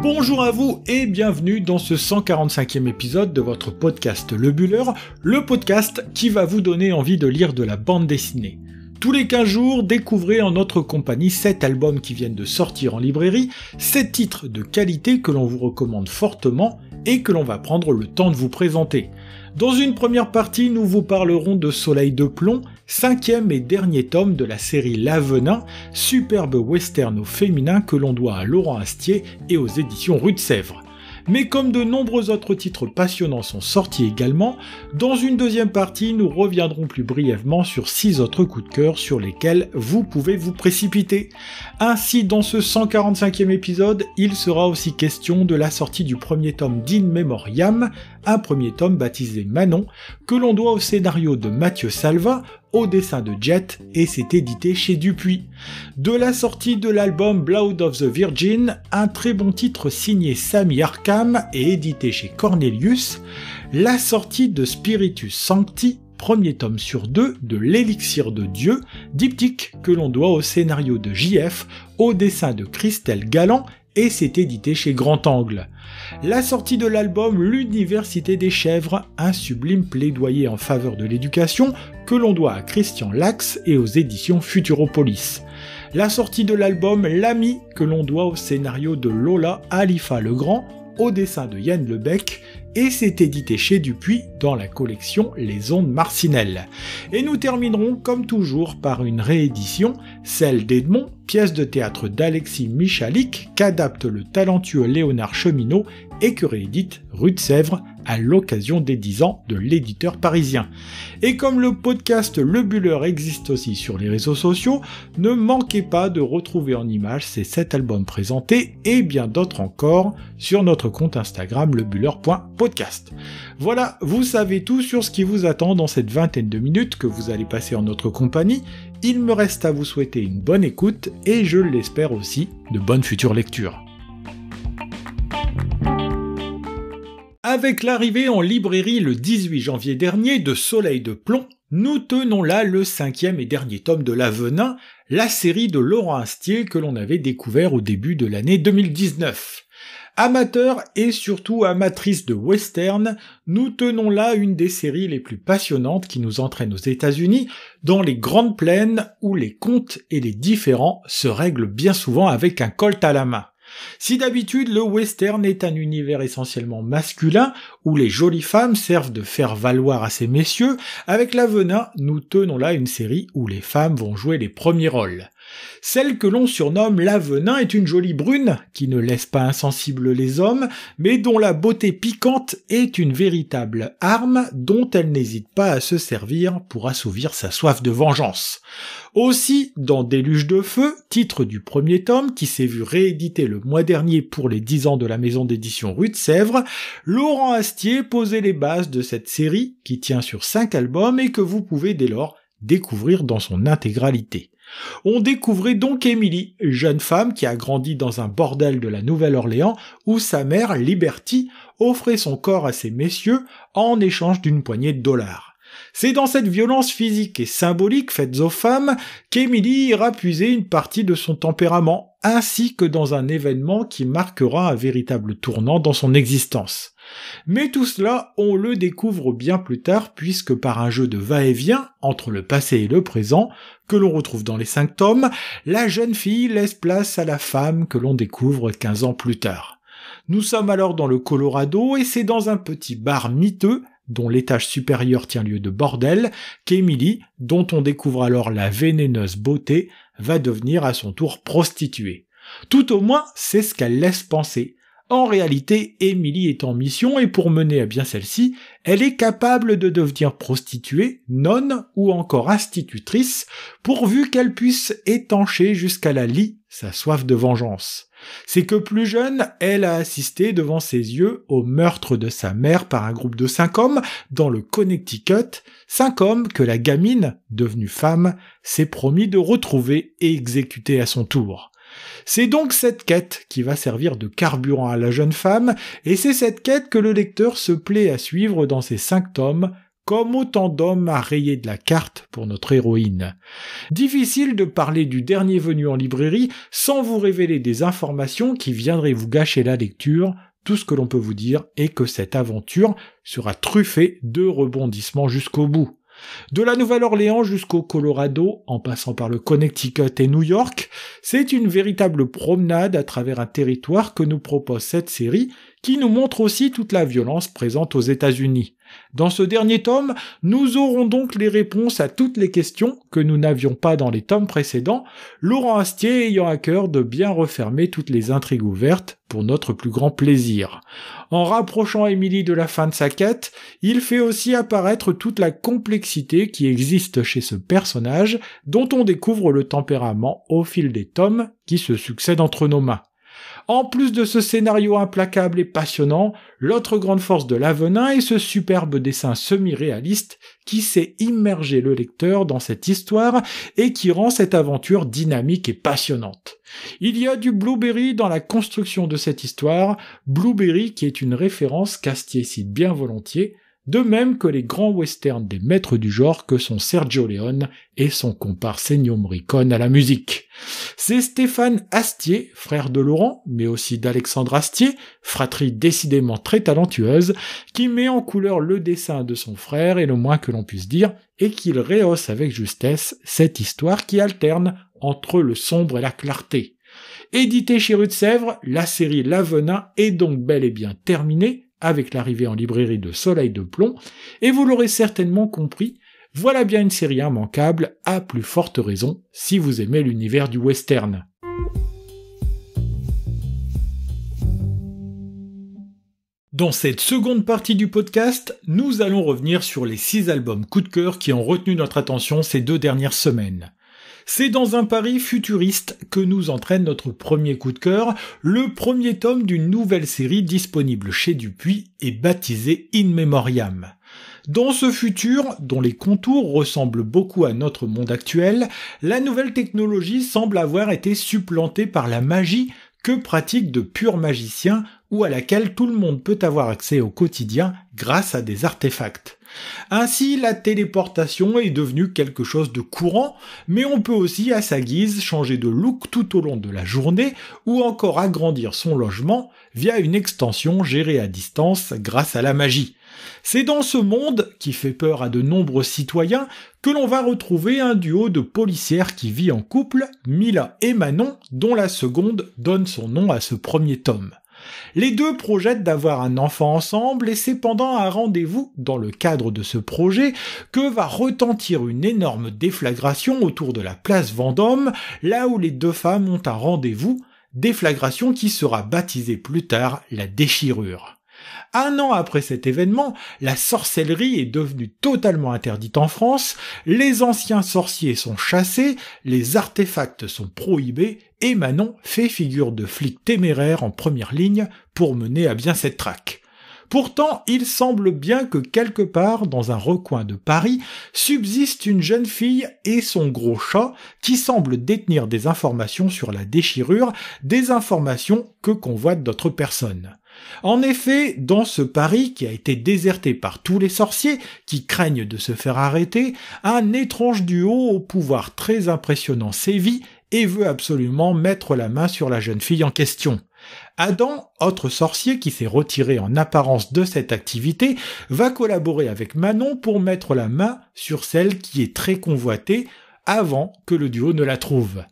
Bonjour à vous et bienvenue dans ce 145e épisode de votre podcast Le Buller, le podcast qui va vous donner envie de lire de la bande dessinée. Tous les 15 jours, découvrez en notre compagnie 7 albums qui viennent de sortir en librairie, 7 titres de qualité que l'on vous recommande fortement et que l'on va prendre le temps de vous présenter. Dans une première partie, nous vous parlerons de Soleil de plomb, 5e et dernier tome de la série L'Avenin, superbe western au féminin que l'on doit à Laurent Astier et aux éditions Rue de Sèvres. Mais comme de nombreux autres titres passionnants sont sortis également, dans une deuxième partie, nous reviendrons plus brièvement sur 6 autres coups de cœur sur lesquels vous pouvez vous précipiter. Ainsi, dans ce 145e épisode, il sera aussi question de la sortie du premier tome d'In Memoriam, un premier tome baptisé Manon, que l'on doit au scénario de Mathieu Salva, au dessin de Jet, et c'est édité chez Dupuis. De la sortie de l'album Blood of the Virgin, un très bon titre signé Samy Arkham et édité chez Cornelius, la sortie de Spiritus Sancti, premier tome sur 2 de l'Élixir de Dieu, diptyque que l'on doit au scénario de JF, au dessin de Christelle Galland, et c'est édité chez Grand Angle. La sortie de l'album L'Université des Chèvres, un sublime plaidoyer en faveur de l'éducation que l'on doit à Christian Lax et aux éditions Futuropolis. La sortie de l'album L'Ami que l'on doit au scénario de Lola Alifa Legrand, au dessin de Yann Lebec, et c'est édité chez Dupuis dans la collection Les Ondes Marcinelles. Et nous terminerons comme toujours par une réédition, celle d'Edmond, pièce de théâtre d'Alexis Michalik qu'adapte le talentueux Léonard Cheminot et que réédite Rue de Sèvres à l'occasion des 10 ans de l'éditeur parisien. Et comme le podcast Le Buller existe aussi sur les réseaux sociaux, ne manquez pas de retrouver en images ces 7 albums présentés et bien d'autres encore sur notre compte Instagram lebuller.podcast. Voilà, vous savez tout sur ce qui vous attend dans cette vingtaine de minutes que vous allez passer en notre compagnie. Il me reste à vous souhaiter une bonne écoute et je l'espère aussi de bonnes futures lectures. Avec l'arrivée en librairie le 18 janvier dernier de Soleil de plomb, nous tenons là le 5e et dernier tome de L'Avenin, la série de Laurent Astier que l'on avait découvert au début de l'année 2019. Amateurs et surtout amatrices de western, nous tenons là une des séries les plus passionnantes qui nous entraîne aux États-Unis, dans les grandes plaines où les contes et les différends se règlent bien souvent avec un colt à la main. Si d'habitude le western est un univers essentiellement masculin, où les jolies femmes servent de faire valoir à ces messieurs, avec L'Avenin, nous tenons là une série où les femmes vont jouer les premiers rôles. Celle que l'on surnomme L'Avenin est une jolie brune, qui ne laisse pas insensibles les hommes, mais dont la beauté piquante est une véritable arme dont elle n'hésite pas à se servir pour assouvir sa soif de vengeance. Aussi, dans Déluge de feu, titre du premier tome qui s'est vu réédité le mois dernier pour les 10 ans de la maison d'édition Rue de Sèvres, Laurent Astier posait les bases de cette série qui tient sur 5 albums et que vous pouvez dès lors découvrir dans son intégralité. On découvrait donc Emily, jeune femme qui a grandi dans un bordel de la Nouvelle-Orléans où sa mère, Liberty, offrait son corps à ces messieurs en échange d'une poignée de dollars. C'est dans cette violence physique et symbolique faite aux femmes qu'Emily ira puiser une partie de son tempérament, ainsi que dans un événement qui marquera un véritable tournant dans son existence. Mais tout cela, on le découvre bien plus tard puisque par un jeu de va-et-vient entre le passé et le présent, que l'on retrouve dans les 5 tomes, la jeune fille laisse place à la femme que l'on découvre 15 ans plus tard. Nous sommes alors dans le Colorado et c'est dans un petit bar miteux, dont l'étage supérieur tient lieu de bordel, qu'Emily, dont on découvre alors la vénéneuse beauté, va devenir à son tour prostituée. Tout au moins, c'est ce qu'elle laisse penser. En réalité, Emily est en mission et pour mener à bien celle-ci, elle est capable de devenir prostituée, nonne ou encore institutrice, pourvu qu'elle puisse étancher jusqu'à la lie sa soif de vengeance. C'est que plus jeune, elle a assisté devant ses yeux au meurtre de sa mère par un groupe de 5 hommes dans le Connecticut, 5 hommes que la gamine, devenue femme, s'est promis de retrouver et exécuter à son tour. C'est donc cette quête qui va servir de carburant à la jeune femme, et c'est cette quête que le lecteur se plaît à suivre dans ces 5 tomes, comme autant d'hommes à rayer de la carte pour notre héroïne. Difficile de parler du dernier venu en librairie sans vous révéler des informations qui viendraient vous gâcher la lecture. Tout ce que l'on peut vous dire est que cette aventure sera truffée de rebondissements jusqu'au bout. De la Nouvelle-Orléans jusqu'au Colorado, en passant par le Connecticut et New York, c'est une véritable promenade à travers un territoire que nous propose cette série, qui nous montre aussi toute la violence présente aux États-Unis. Dans ce dernier tome, nous aurons donc les réponses à toutes les questions que nous n'avions pas dans les tomes précédents, Laurent Astier ayant à cœur de bien refermer toutes les intrigues ouvertes pour notre plus grand plaisir. En rapprochant Emily de la fin de sa quête, il fait aussi apparaître toute la complexité qui existe chez ce personnage dont on découvre le tempérament au fil des tomes qui se succèdent entre nos mains. En plus de ce scénario implacable et passionnant, l'autre grande force de l'Avenin est ce superbe dessin semi-réaliste qui sait immerger le lecteur dans cette histoire et qui rend cette aventure dynamique et passionnante. Il y a du Blueberry dans la construction de cette histoire, Blueberry qui est une référence qu'Astier cite bien volontiers, de même que les grands westerns des maîtres du genre que sont Sergio Leone et son comparse Ennio Morricone à la musique. C'est Stéphane Astier, frère de Laurent, mais aussi d'Alexandre Astier, fratrie décidément très talentueuse, qui met en couleur le dessin de son frère et le moins que l'on puisse dire, et qu'il rehausse avec justesse cette histoire qui alterne entre le sombre et la clarté. Édité chez Rue de Sèvres, la série L'Avenin est donc bel et bien terminée, avec l'arrivée en librairie de Soleil de Plomb, et vous l'aurez certainement compris, voilà bien une série immanquable, à plus forte raison si vous aimez l'univers du western. Dans cette seconde partie du podcast, nous allons revenir sur les 6 albums coup de cœur qui ont retenu notre attention ces 2 dernières semaines. C'est dans un pari futuriste que nous entraîne notre premier coup de cœur, le premier tome d'une nouvelle série disponible chez Dupuis et baptisée In Memoriam. Dans ce futur, dont les contours ressemblent beaucoup à notre monde actuel, la nouvelle technologie semble avoir été supplantée par la magie que pratiquent de purs magiciens ou à laquelle tout le monde peut avoir accès au quotidien grâce à des artefacts. Ainsi, la téléportation est devenue quelque chose de courant, mais on peut aussi à sa guise changer de look tout au long de la journée ou encore agrandir son logement via une extension gérée à distance grâce à la magie. C'est dans ce monde, qui fait peur à de nombreux citoyens, que l'on va retrouver un duo de policières qui vit en couple, Mila et Manon, dont la seconde donne son nom à ce premier tome. Les deux projettent d'avoir un enfant ensemble et c'est pendant un rendez-vous dans le cadre de ce projet que va retentir une énorme déflagration autour de la place Vendôme, là où les deux femmes ont un rendez-vous, déflagration qui sera baptisée plus tard la déchirure. 1 an après cet événement, la sorcellerie est devenue totalement interdite en France, les anciens sorciers sont chassés, les artefacts sont prohibés et Manon fait figure de flic téméraire en première ligne pour mener à bien cette traque. Pourtant, il semble bien que quelque part dans un recoin de Paris subsiste une jeune fille et son gros chat qui semblent détenir des informations sur la déchirure, des informations que convoitent d'autres personnes. En effet, dans ce Paris qui a été déserté par tous les sorciers qui craignent de se faire arrêter, un étrange duo au pouvoir très impressionnant sévit et veut absolument mettre la main sur la jeune fille en question. Adam, autre sorcier qui s'est retiré en apparence de cette activité, va collaborer avec Manon pour mettre la main sur celle qui est très convoitée avant que le duo ne la trouve.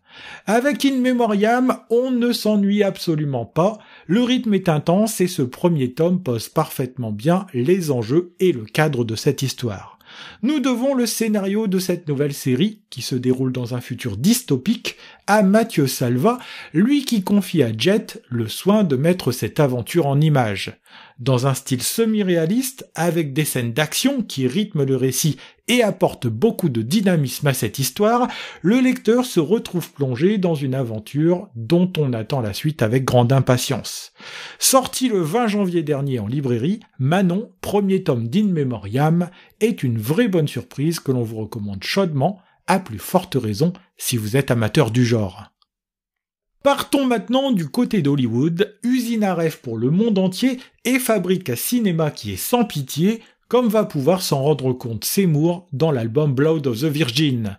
Avec In Memoriam, on ne s'ennuie absolument pas, le rythme est intense et ce premier tome pose parfaitement bien les enjeux et le cadre de cette histoire. Nous devons le scénario de cette nouvelle série, qui se déroule dans un futur dystopique, à Mathieu Salva, lui qui confie à Jet le soin de mettre cette aventure en images. Dans un style semi-réaliste, avec des scènes d'action qui rythment le récit et apportent beaucoup de dynamisme à cette histoire, le lecteur se retrouve plongé dans une aventure dont on attend la suite avec grande impatience. Sorti le 20 janvier dernier en librairie, Manon, premier tome d'In Memoriam, est une vraie bonne surprise que l'on vous recommande chaudement, à plus forte raison si vous êtes amateur du genre. Partons maintenant du côté d'Hollywood, usine à rêve pour le monde entier et fabrique à cinéma qui est sans pitié, comme va pouvoir s'en rendre compte Seymour dans l'album Blood of the Virgin.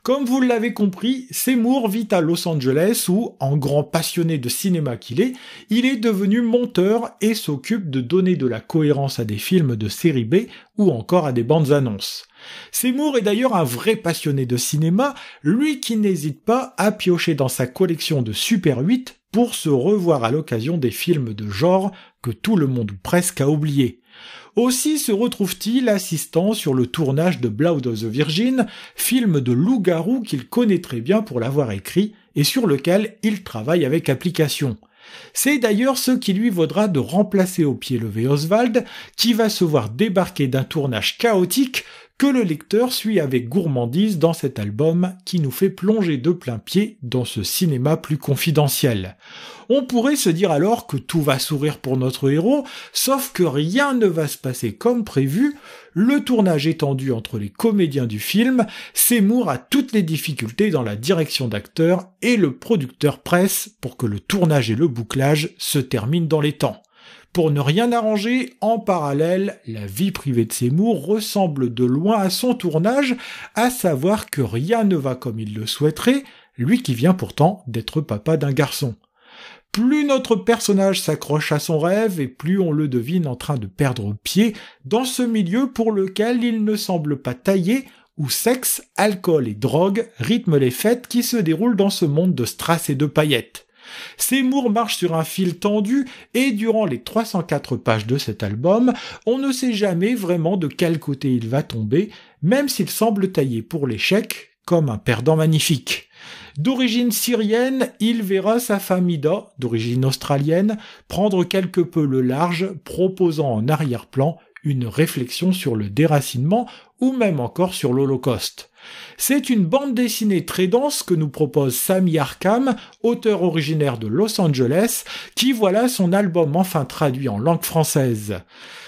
Comme vous l'avez compris, Seymour vit à Los Angeles où, en grand passionné de cinéma qu'il est, il est devenu monteur et s'occupe de donner de la cohérence à des films de série B ou encore à des bandes annonces. Seymour est d'ailleurs un vrai passionné de cinéma, lui qui n'hésite pas à piocher dans sa collection de Super 8 pour se revoir à l'occasion des films de genre que tout le monde ou presque a oublié. Aussi se retrouve-t-il assistant sur le tournage de Blood of the Virgin, film de loup-garou qu'il connaît très bien pour l'avoir écrit et sur lequel il travaille avec application. C'est d'ailleurs ce qui lui vaudra de remplacer au pied levé Oswald, qui va se voir débarquer d'un tournage chaotique que le lecteur suit avec gourmandise dans cet album qui nous fait plonger de plein pied dans ce cinéma plus confidentiel. On pourrait se dire alors que tout va sourire pour notre héros, sauf que rien ne va se passer comme prévu. Le tournage étendu entre les comédiens du film, Seymour a toutes les difficultés dans la direction d'acteurs et le producteur presse pour que le tournage et le bouclage se terminent dans les temps. Pour ne rien arranger, en parallèle, la vie privée de Seymour ressemble de loin à son tournage, à savoir que rien ne va comme il le souhaiterait, lui qui vient pourtant d'être papa d'un garçon. Plus notre personnage s'accroche à son rêve et plus on le devine en train de perdre pied dans ce milieu pour lequel il ne semble pas taillé, où sexe, alcool et drogue rythment les fêtes qui se déroulent dans ce monde de strass et de paillettes. Seymour marche sur un fil tendu et durant les 304 pages de cet album, on ne sait jamais vraiment de quel côté il va tomber, même s'il semble taillé pour l'échec comme un perdant magnifique. D'origine syrienne, il verra sa femme Ida, d'origine australienne, prendre quelque peu le large, proposant en arrière-plan une réflexion sur le déracinement ou même encore sur l'Holocauste. C'est une bande dessinée très dense que nous propose Sami Arkham, auteur originaire de Los Angeles, qui voilà son album enfin traduit en langue française.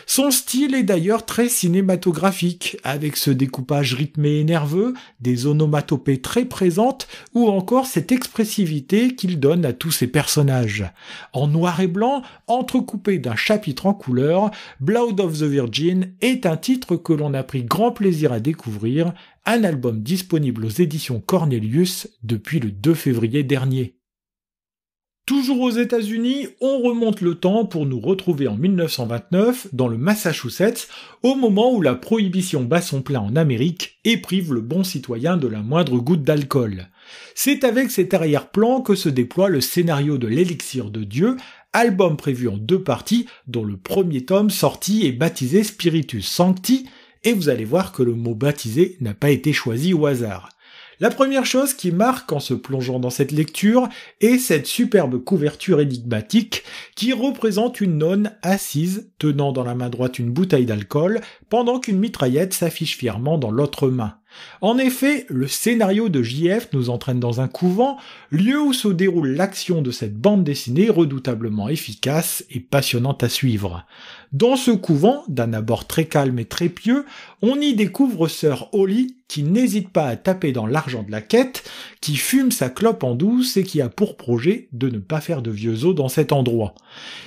Son style est d'ailleurs très cinématographique, avec ce découpage rythmé et nerveux, des onomatopées très présentes, ou encore cette expressivité qu'il donne à tous ses personnages. En noir et blanc, entrecoupé d'un chapitre en couleur, Blood of the Virgin est un titre que l'on a pris grand plaisir à découvrir, un album disponible aux éditions Cornelius depuis le 2 février dernier. Toujours aux États-Unis, on remonte le temps pour nous retrouver en 1929 dans le Massachusetts, au moment où la prohibition bat son plein en Amérique et prive le bon citoyen de la moindre goutte d'alcool. C'est avec cet arrière-plan que se déploie le scénario de l'Élixir de Dieu, album prévu en 2 parties, dont le premier tome sorti est baptisé Spiritus Sancti, et vous allez voir que le mot baptisé n'a pas été choisi au hasard. La première chose qui marque en se plongeant dans cette lecture est cette superbe couverture énigmatique qui représente une nonne assise tenant dans la main droite une bouteille d'alcool pendant qu'une mitraillette s'affiche fièrement dans l'autre main. En effet, le scénario de JF nous entraîne dans un couvent, lieu où se déroule l'action de cette bande dessinée redoutablement efficace et passionnante à suivre. Dans ce couvent, d'un abord très calme et très pieux, on y découvre sœur Holly, qui n'hésite pas à taper dans l'argent de la quête, qui fume sa clope en douce et qui a pour projet de ne pas faire de vieux os dans cet endroit.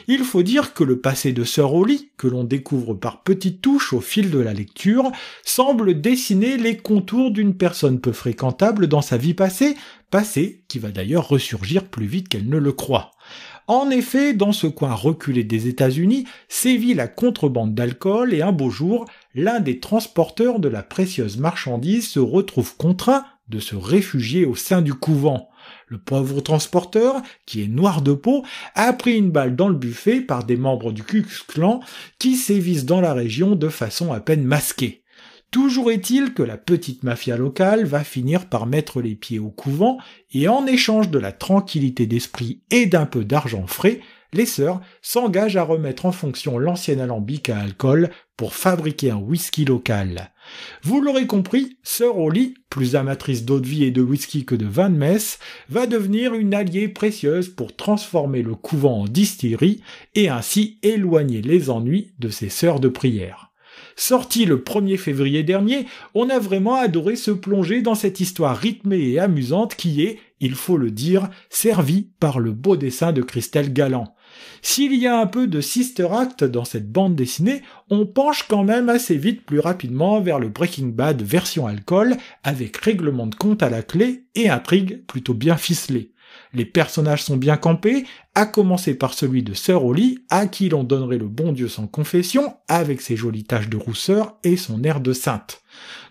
Il faut dire que le passé de sœur Holly, que l'on découvre par petites touches au fil de la lecture, semble dessiner les contours d'une personne peu fréquentable dans sa vie passée qui va d'ailleurs ressurgir plus vite qu'elle ne le croit. En effet, dans ce coin reculé des États-Unis, sévit la contrebande d'alcool et un beau jour, l'un des transporteurs de la précieuse marchandise se retrouve contraint de se réfugier au sein du couvent. Le pauvre transporteur, qui est noir de peau, a pris une balle dans le buffet par des membres du Ku Klux Klan qui sévissent dans la région de façon à peine masquée. Toujours est-il que la petite mafia locale va finir par mettre les pieds au couvent et en échange de la tranquillité d'esprit et d'un peu d'argent frais, les sœurs s'engagent à remettre en fonction l'ancien alambic à alcool pour fabriquer un whisky local. Vous l'aurez compris, sœur Holly, plus amatrice d'eau-de-vie et de whisky que de vin de messe, va devenir une alliée précieuse pour transformer le couvent en distillerie et ainsi éloigner les ennuis de ses sœurs de prière. Sorti le 1er février dernier, on a vraiment adoré se plonger dans cette histoire rythmée et amusante qui est, il faut le dire, servie par le beau dessin de Christelle Galland. S'il y a un peu de sister act dans cette bande dessinée, on penche quand même assez vite plus rapidement vers le Breaking Bad version alcool, avec règlement de compte à la clé et intrigue plutôt bien ficelée. Les personnages sont bien campés, à commencer par celui de Sir Holly, à qui l'on donnerait le bon Dieu sans confession, avec ses jolies taches de rousseur et son air de sainte.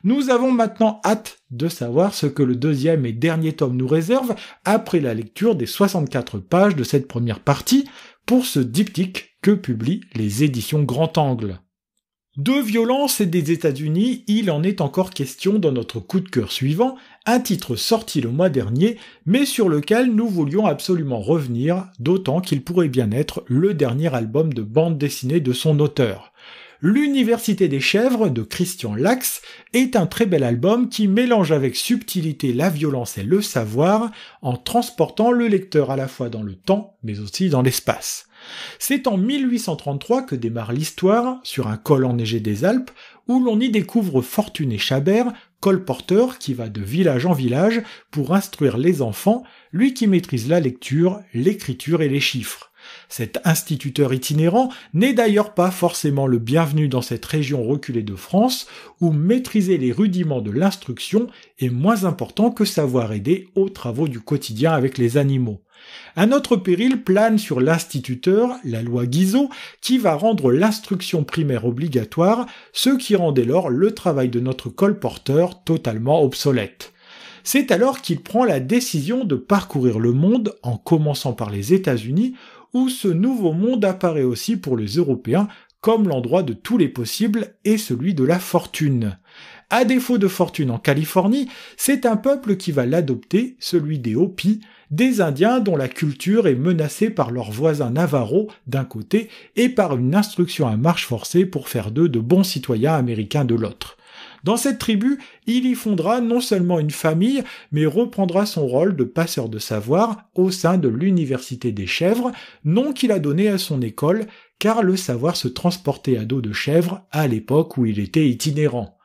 Nous avons maintenant hâte de savoir ce que le deuxième et dernier tome nous réserve après la lecture des 64 pages de cette première partie pour ce diptyque que publient les éditions Grand Angle. De violence et des États-Unis, il en est encore question dans notre coup de cœur suivant, un titre sorti le mois dernier, mais sur lequel nous voulions absolument revenir, d'autant qu'il pourrait bien être le dernier album de bande dessinée de son auteur. L'Université des Chèvres de Christian Lax est un très bel album qui mélange avec subtilité la violence et le savoir en transportant le lecteur à la fois dans le temps mais aussi dans l'espace. C'est en 1833 que démarre l'histoire, sur un col enneigé des Alpes, où l'on y découvre Fortuné Chabert, colporteur qui va de village en village pour instruire les enfants, lui qui maîtrise la lecture, l'écriture et les chiffres. Cet instituteur itinérant n'est d'ailleurs pas forcément le bienvenu dans cette région reculée de France, où maîtriser les rudiments de l'instruction est moins important que savoir aider aux travaux du quotidien avec les animaux. Un autre péril plane sur l'instituteur, la loi Guizot, qui va rendre l'instruction primaire obligatoire, ce qui rend dès lors le travail de notre colporteur totalement obsolète. C'est alors qu'il prend la décision de parcourir le monde, en commençant par les États-Unis, où ce nouveau monde apparaît aussi pour les Européens comme l'endroit de tous les possibles et celui de la fortune. À défaut de fortune en Californie, c'est un peuple qui va l'adopter, celui des Hopis, des Indiens dont la culture est menacée par leurs voisins Navarros d'un côté et par une instruction à marche forcée pour faire d'eux de bons citoyens américains de l'autre. Dans cette tribu, il y fondera non seulement une famille, mais reprendra son rôle de passeur de savoir au sein de l'Université des Chèvres, nom qu'il a donné à son école, car le savoir se transportait à dos de chèvre à l'époque où il était itinérant.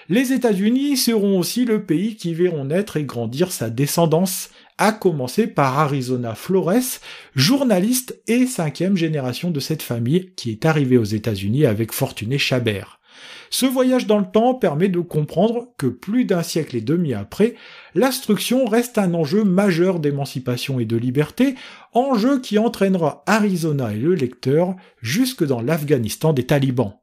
Les États-Unis seront aussi le pays qui verront naître et grandir sa descendance, à commencer par Arizona Flores, journaliste et 5e génération de cette famille qui est arrivée aux États-Unis avec Fortuné Chabert. Ce voyage dans le temps permet de comprendre que plus d'un siècle et demi après, l'instruction reste un enjeu majeur d'émancipation et de liberté, enjeu qui entraînera Arizona et le lecteur jusque dans l'Afghanistan des talibans.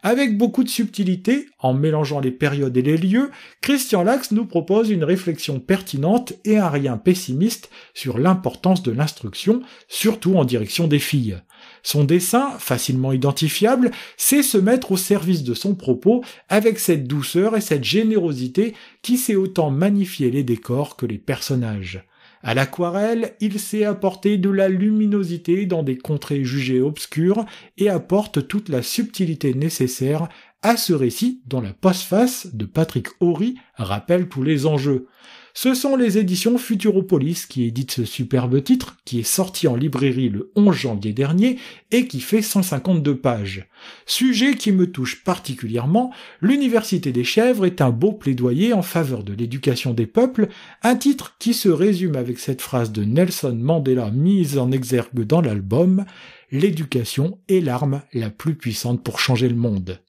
Avec beaucoup de subtilité, en mélangeant les périodes et les lieux, Christian Lax nous propose une réflexion pertinente et un rien pessimiste sur l'importance de l'instruction, surtout en direction des filles. Son dessin, facilement identifiable, sait se mettre au service de son propos avec cette douceur et cette générosité qui sait autant magnifier les décors que les personnages. À l'aquarelle, il sait apporter de la luminosité dans des contrées jugées obscures et apporte toute la subtilité nécessaire à ce récit dont la postface de Patrick Horry rappelle tous les enjeux. Ce sont les éditions Futuropolis qui éditent ce superbe titre, qui est sorti en librairie le 11 janvier dernier et qui fait 152 pages. Sujet qui me touche particulièrement, l'Université des Chèvres est un beau plaidoyer en faveur de l'éducation des peuples, un titre qui se résume avec cette phrase de Nelson Mandela mise en exergue dans l'album « L'éducation est l'arme la plus puissante pour changer le monde ».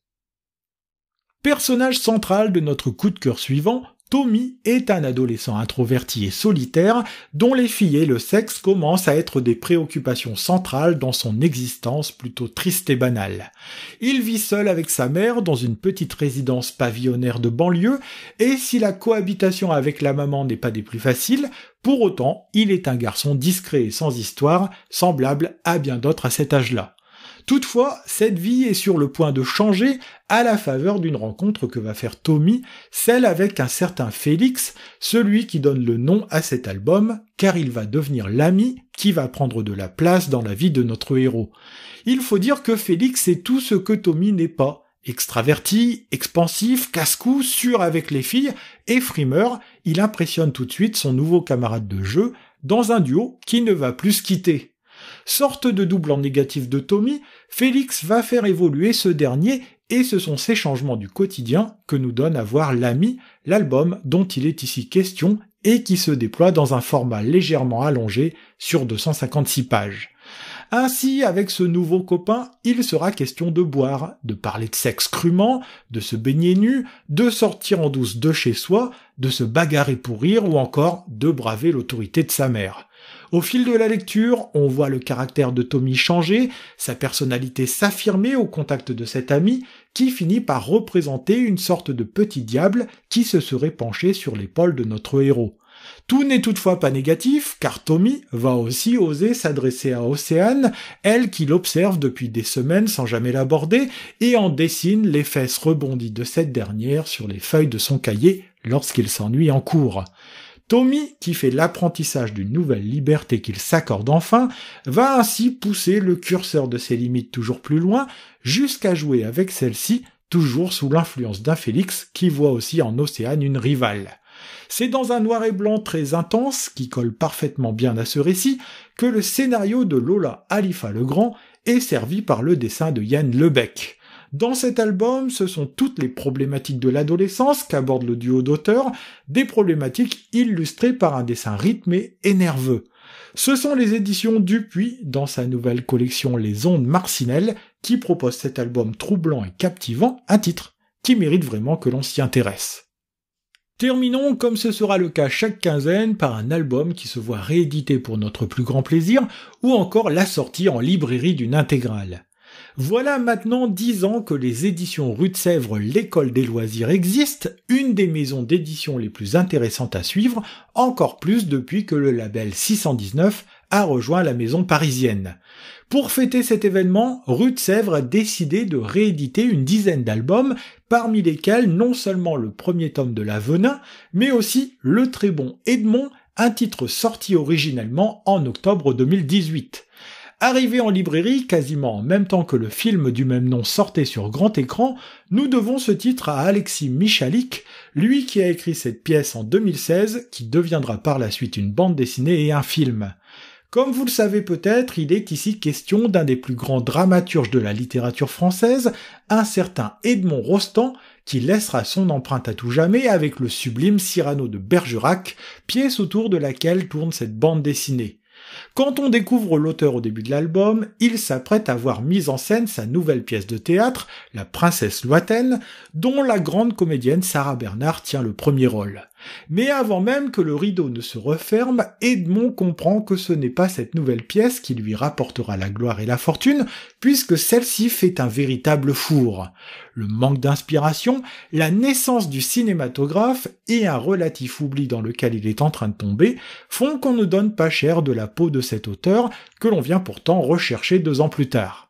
Personnage central de notre coup de cœur suivant, Tommy est un adolescent introverti et solitaire dont les filles et le sexe commencent à être des préoccupations centrales dans son existence plutôt triste et banale. Il vit seul avec sa mère dans une petite résidence pavillonnaire de banlieue et si la cohabitation avec la maman n'est pas des plus faciles, pour autant, il est un garçon discret et sans histoire, semblable à bien d'autres à cet âge-là. Toutefois, cette vie est sur le point de changer à la faveur d'une rencontre que va faire Tommy, celle avec un certain Félix, celui qui donne le nom à cet album, car il va devenir l'ami qui va prendre de la place dans la vie de notre héros. Il faut dire que Félix est tout ce que Tommy n'est pas. Extraverti, expansif, casse-cou, sûr avec les filles et frimeur, il impressionne tout de suite son nouveau camarade de jeu dans un duo qui ne va plus se quitter. Sorte de double en négatif de Tommy, Félix va faire évoluer ce dernier et ce sont ces changements du quotidien que nous donne à voir L'Ami, l'album dont il est ici question et qui se déploie dans un format légèrement allongé sur 256 pages. Ainsi, avec ce nouveau copain, il sera question de boire, de parler de sexe crûment, de se baigner nu, de sortir en douce de chez soi, de se bagarrer pour rire ou encore de braver l'autorité de sa mère. Au fil de la lecture, on voit le caractère de Tommy changer, sa personnalité s'affirmer au contact de cet ami qui finit par représenter une sorte de petit diable qui se serait penché sur l'épaule de notre héros. Tout n'est toutefois pas négatif, car Tommy va aussi oser s'adresser à Océane, elle qui l'observe depuis des semaines sans jamais l'aborder, et en dessine les fesses rebondies de cette dernière sur les feuilles de son cahier lorsqu'il s'ennuie en cours. Tommy, qui fait l'apprentissage d'une nouvelle liberté qu'il s'accorde enfin, va ainsi pousser le curseur de ses limites toujours plus loin, jusqu'à jouer avec celle-ci, toujours sous l'influence d'un Félix qui voit aussi en Océane une rivale. C'est dans un noir et blanc très intense, qui colle parfaitement bien à ce récit, que le scénario de Lola Alifa-Legrand est servi par le dessin de Yann Lebec. Dans cet album, ce sont toutes les problématiques de l'adolescence qu'aborde le duo d'auteurs, des problématiques illustrées par un dessin rythmé et nerveux. Ce sont les éditions Dupuis, dans sa nouvelle collection Les Ondes Marcinelles, qui proposent cet album troublant et captivant, un titre qui mérite vraiment que l'on s'y intéresse. Terminons, comme ce sera le cas chaque quinzaine, par un album qui se voit réédité pour notre plus grand plaisir, ou encore la sortie en librairie d'une intégrale. Voilà maintenant 10 ans que les éditions Rue de Sèvres, l'école des loisirs existent, une des maisons d'édition les plus intéressantes à suivre, encore plus depuis que le label 619 a rejoint la maison parisienne. Pour fêter cet événement, Rue de Sèvres a décidé de rééditer une dizaine d'albums, parmi lesquels non seulement le premier tome de l'Avenin, mais aussi le très bon Edmond, un titre sorti originellement en octobre 2018. Arrivé en librairie quasiment en même temps que le film du même nom sortait sur grand écran, nous devons ce titre à Alexis Michalik, lui qui a écrit cette pièce en 2016, qui deviendra par la suite une bande dessinée et un film. Comme vous le savez peut-être, il est ici question d'un des plus grands dramaturges de la littérature française, un certain Edmond Rostand, qui laissera son empreinte à tout jamais avec le sublime Cyrano de Bergerac, pièce autour de laquelle tourne cette bande dessinée. Quand on découvre l'auteur au début de l'album, il s'apprête à voir mise en scène sa nouvelle pièce de théâtre, La Princesse Loitaine, dont la grande comédienne Sarah Bernard tient le premier rôle. Mais avant même que le rideau ne se referme, Edmond comprend que ce n'est pas cette nouvelle pièce qui lui rapportera la gloire et la fortune, puisque celle-ci fait un véritable four. Le manque d'inspiration, la naissance du cinématographe et un relatif oubli dans lequel il est en train de tomber font qu'on ne donne pas cher de la peau de cet auteur que l'on vient pourtant rechercher 2 ans plus tard.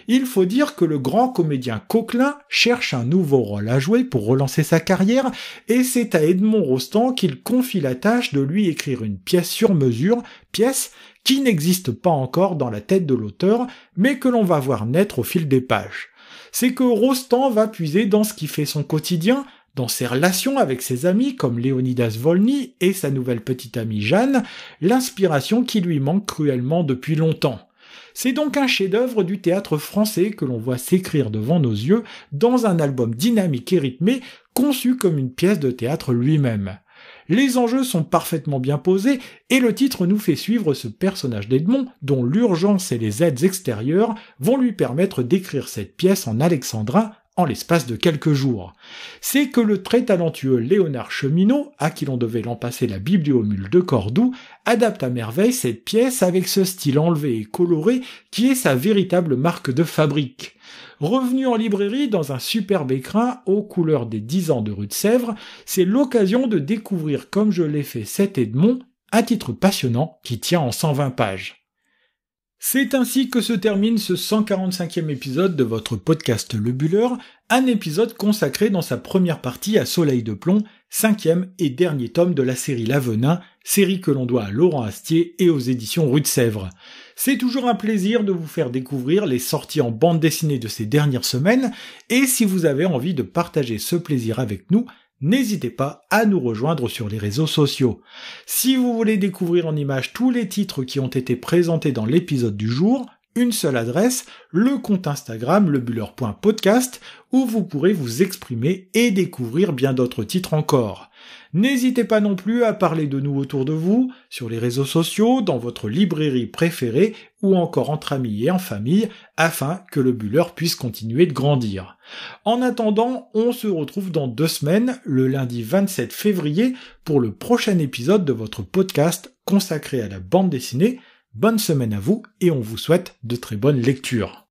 Il faut dire que le grand comédien Coquelin cherche un nouveau rôle à jouer pour relancer sa carrière, et c'est à Edmond Rostand qu'il confie la tâche de lui écrire une pièce sur mesure, pièce qui n'existe pas encore dans la tête de l'auteur, mais que l'on va voir naître au fil des pages. C'est que Rostand va puiser dans ce qui fait son quotidien, dans ses relations avec ses amis comme Léonidas Volny et sa nouvelle petite amie Jeanne, l'inspiration qui lui manque cruellement depuis longtemps. C'est donc un chef-d'œuvre du théâtre français que l'on voit s'écrire devant nos yeux dans un album dynamique et rythmé, conçu comme une pièce de théâtre lui-même. Les enjeux sont parfaitement bien posés et le titre nous fait suivre ce personnage d'Edmond dont l'urgence et les aides extérieures vont lui permettre d'écrire cette pièce en alexandrin en l'espace de quelques jours. C'est que le très talentueux Léonard Cheminot, à qui l'on devait l'an passé la Bibliomule de Cordoue, adapte à merveille cette pièce avec ce style enlevé et coloré qui est sa véritable marque de fabrique. Revenu en librairie dans un superbe écrin aux couleurs des 10 ans de Rue de Sèvres, c'est l'occasion de découvrir comme je l'ai fait cet Edmond, un titre passionnant qui tient en 120 pages. C'est ainsi que se termine ce 145e épisode de votre podcast Le Bulleur, un épisode consacré dans sa première partie à Soleil de Plomb, 5e et dernier tome de la série L'Avenin, série que l'on doit à Laurent Astier et aux éditions Rue de Sèvres. C'est toujours un plaisir de vous faire découvrir les sorties en bande dessinée de ces dernières semaines, et si vous avez envie de partager ce plaisir avec nous, n'hésitez pas à nous rejoindre sur les réseaux sociaux. Si vous voulez découvrir en images tous les titres qui ont été présentés dans l'épisode du jour, une seule adresse, le compte Instagram lebulleur.podcast, où vous pourrez vous exprimer et découvrir bien d'autres titres encore. N'hésitez pas non plus à parler de nous autour de vous, sur les réseaux sociaux, dans votre librairie préférée ou encore entre amis et en famille, afin que le Buller puisse continuer de grandir. En attendant, on se retrouve dans 2 semaines, le lundi 27 février, pour le prochain épisode de votre podcast consacré à la bande dessinée. Bonne semaine à vous et on vous souhaite de très bonnes lectures.